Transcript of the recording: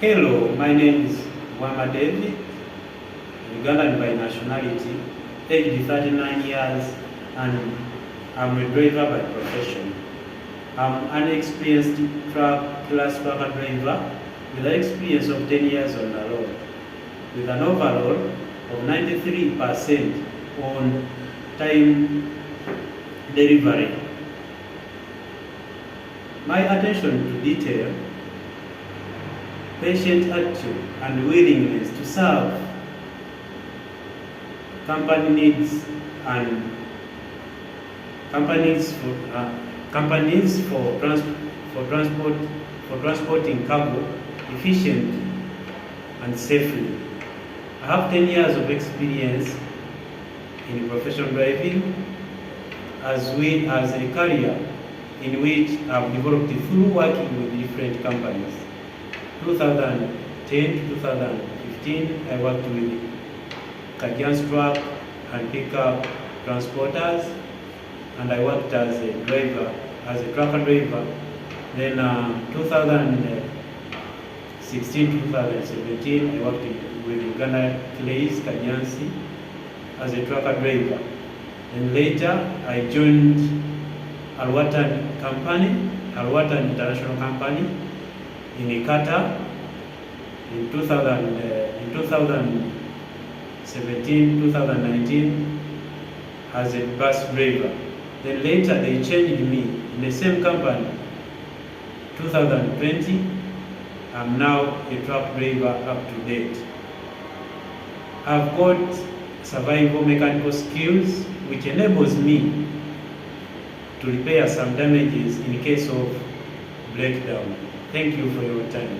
Hello, my name is Lubwama David, Ugandan by nationality, aged 39 years, and I'm a driver by profession. I'm an experienced class trucker driver with an experience of 10 years on the road, with an overall of 93% on time delivery. My attention to detail, patient attitude, and willingness to serve company needs and companies for transporting cargo efficiently and safely. I have 10 years of experience in professional driving as well as a career in which I've developed through working with different companies. 2010 to 2015, I worked with Kajian's truck and pickup transporters, and I worked as a driver, as a trucker driver. Then 2016 to 2017, I worked with Uganda Clays Kajiansi as a trucker driver. And later, I joined Alwatan International Company in Qatar in 2017, 2019 as a bus driver. Then later they changed me in the same company. 2020, I'm now a truck driver up to date. I've got survival mechanical skills which enables me to repair some damages in case of breakdown. Thank you for your time.